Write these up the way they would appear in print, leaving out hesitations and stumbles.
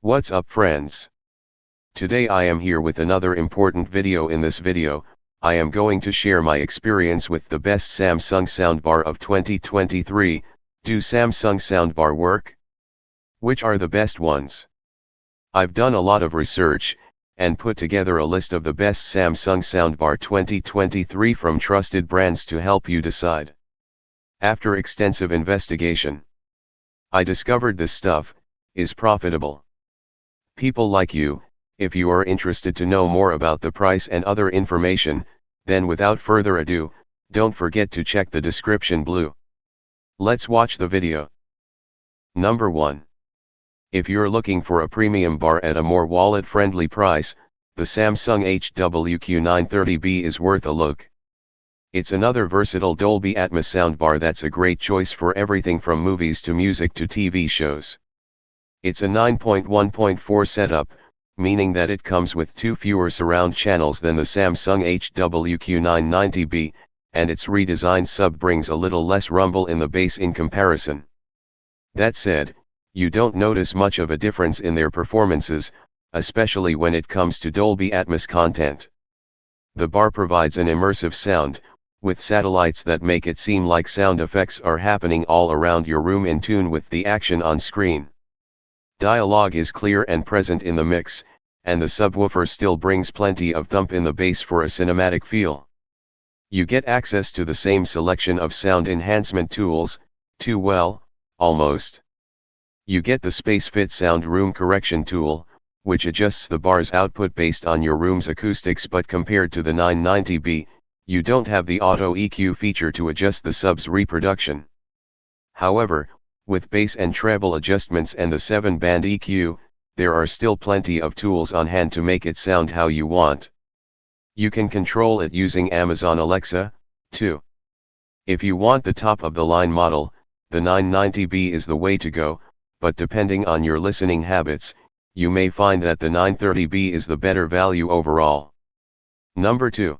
What's up friends? Today I am here with another important video. In this video, I am going to share my experience with the best Samsung soundbar of 2023. Do Samsung soundbar work? Which are the best ones? I've done a lot of research, and put together a list of the best Samsung soundbar 2023 from trusted brands to help you decide. After extensive investigation, I discovered this stuff is profitable. People like you, if you are interested to know more about the price and other information, then without further ado, don't forget to check the description below. Let's watch the video. Number 1. If you're looking for a premium bar at a more wallet-friendly price, the Samsung HWQ930B is worth a look. It's another versatile Dolby Atmos soundbar that's a great choice for everything from movies to music to TV shows. It's a 9.1.4 setup, meaning that it comes with 2 fewer surround channels than the Samsung HWQ990B, and its redesigned sub brings a little less rumble in the bass in comparison. That said, you don't notice much of a difference in their performances, especially when it comes to Dolby Atmos content. The bar provides an immersive sound, with satellites that make it seem like sound effects are happening all around your room in tune with the action on screen. Dialogue is clear and present in the mix, and the subwoofer still brings plenty of thump in the bass for a cinematic feel. You get access to the same selection of sound enhancement tools, too. Well, almost. You get the SpaceFit sound room correction tool, which adjusts the bar's output based on your room's acoustics, but compared to the 990B, you don't have the auto EQ feature to adjust the sub's reproduction. However, with bass and treble adjustments and the 7-band EQ, there are still plenty of tools on hand to make it sound how you want. You can control it using Amazon Alexa, too. If you want the top-of-the-line model, the 990B is the way to go, but depending on your listening habits, you may find that the 930B is the better value overall. Number 2.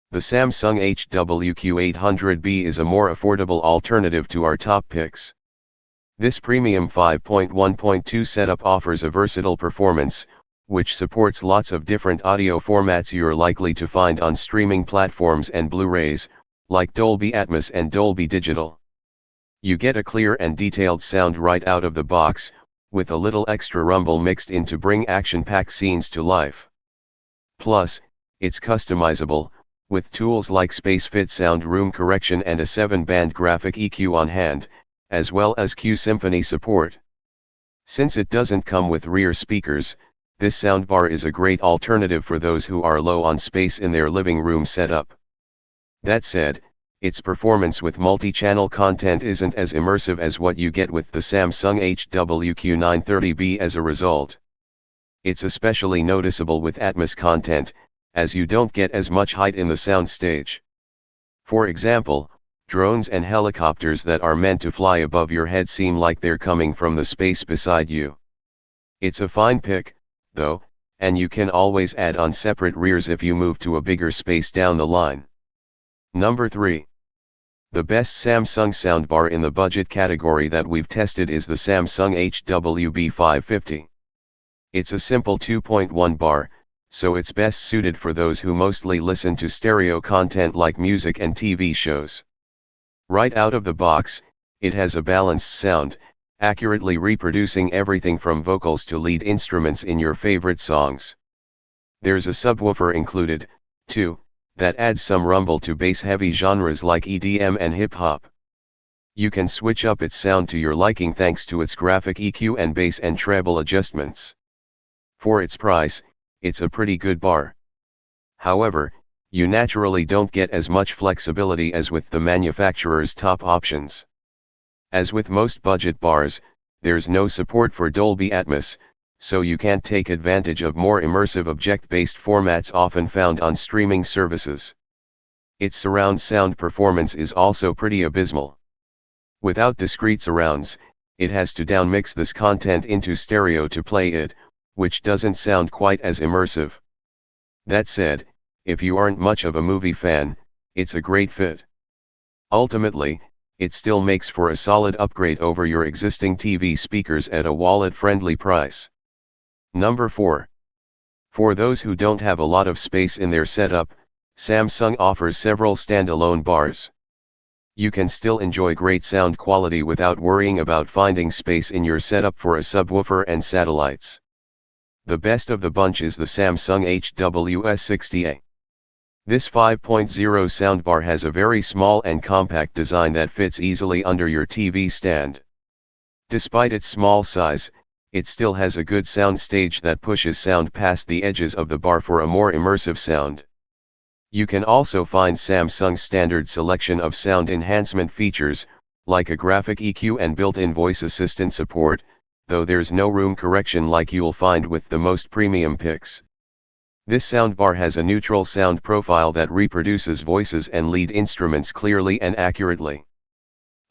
The Samsung HWQ800B is a more affordable alternative to our top picks. This premium 5.1.2 setup offers a versatile performance, which supports lots of different audio formats you're likely to find on streaming platforms and Blu-rays, like Dolby Atmos and Dolby Digital. You get a clear and detailed sound right out of the box, with a little extra rumble mixed in to bring action-packed scenes to life. Plus, it's customizable, with tools like SpaceFit sound room correction and a 7-band graphic EQ on hand, as well as Q Symphony support. Since it doesn't come with rear speakers, this soundbar is a great alternative for those who are low on space in their living room setup. That said, its performance with multi-channel content isn't as immersive as what you get with the Samsung HWQ930B. As a result, it's especially noticeable with Atmos content, as you don't get as much height in the soundstage. For example, drones and helicopters that are meant to fly above your head seem like they're coming from the space beside you. It's a fine pick, though, and you can always add on separate rears if you move to a bigger space down the line. Number 3. The best Samsung soundbar in the budget category that we've tested is the Samsung HWB550. It's a simple 2.1 bar, so it's best suited for those who mostly listen to stereo content like music and TV shows. Right out of the box, it has a balanced sound, accurately reproducing everything from vocals to lead instruments in your favorite songs. There's a subwoofer included, too, that adds some rumble to bass-heavy genres like EDM and hip-hop. You can switch up its sound to your liking thanks to its graphic EQ and bass and treble adjustments. For its price, it's a pretty good bar. However, you naturally don't get as much flexibility as with the manufacturer's top options. As with most budget bars, there's no support for Dolby Atmos, so you can't take advantage of more immersive object-based formats often found on streaming services. Its surround sound performance is also pretty abysmal. Without discrete surrounds, it has to downmix this content into stereo to play it, which doesn't sound quite as immersive. That said, if you aren't much of a movie fan, it's a great fit. Ultimately, it still makes for a solid upgrade over your existing TV speakers at a wallet-friendly price. Number 4. For those who don't have a lot of space in their setup, Samsung offers several standalone bars. You can still enjoy great sound quality without worrying about finding space in your setup for a subwoofer and satellites. The best of the bunch is the Samsung HWS60A. This 5.0 soundbar has a very small and compact design that fits easily under your TV stand. Despite its small size, it still has a good sound stage that pushes sound past the edges of the bar for a more immersive sound. You can also find Samsung's standard selection of sound enhancement features, like a graphic EQ and built-in voice assistant support, though there's no room correction like you'll find with the most premium picks. This soundbar has a neutral sound profile that reproduces voices and lead instruments clearly and accurately.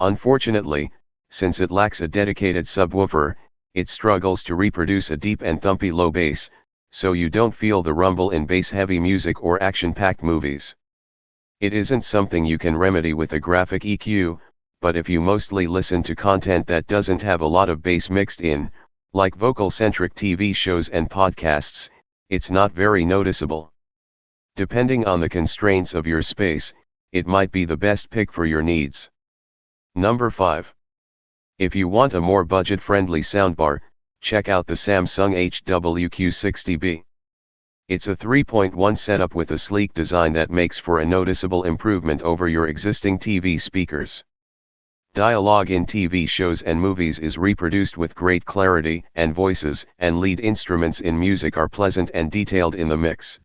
Unfortunately, since it lacks a dedicated subwoofer, it struggles to reproduce a deep and thumpy low bass, so you don't feel the rumble in bass-heavy music or action-packed movies. It isn't something you can remedy with a graphic EQ, but if you mostly listen to content that doesn't have a lot of bass mixed in, like vocal-centric TV shows and podcasts, it's not very noticeable. Depending on the constraints of your space, it might be the best pick for your needs. Number 5. If you want a more budget-friendly soundbar, check out the Samsung HWQ60B. It's a 3.1 setup with a sleek design that makes for a noticeable improvement over your existing TV speakers. Dialogue in TV shows and movies is reproduced with great clarity, and voices and lead instruments in music are pleasant and detailed in the mix.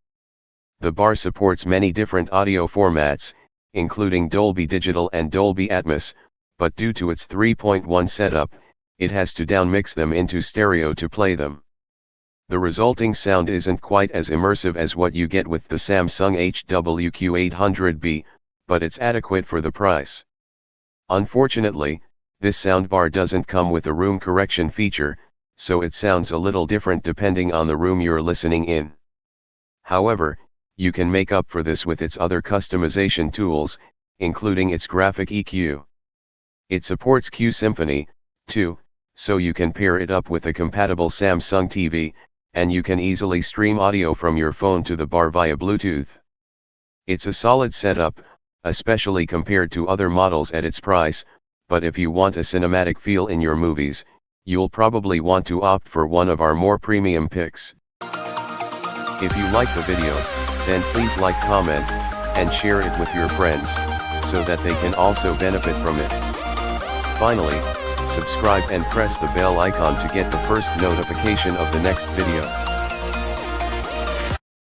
The bar supports many different audio formats, including Dolby Digital and Dolby Atmos, but due to its 3.1 setup, it has to downmix them into stereo to play them. The resulting sound isn't quite as immersive as what you get with the Samsung HWQ800B, but it's adequate for the price. Unfortunately, this soundbar doesn't come with a room correction feature, so it sounds a little different depending on the room you're listening in. However, you can make up for this with its other customization tools, including its graphic EQ. It supports Q Symphony, too, so you can pair it up with a compatible Samsung TV, and you can easily stream audio from your phone to the bar via Bluetooth. It's a solid setup, especially compared to other models at its price, but if you want a cinematic feel in your movies, you'll probably want to opt for one of our more premium picks. If you like the video, then please like, comment, and share it with your friends, so that they can also benefit from it. Finally, subscribe and press the bell icon to get the first notification of the next video.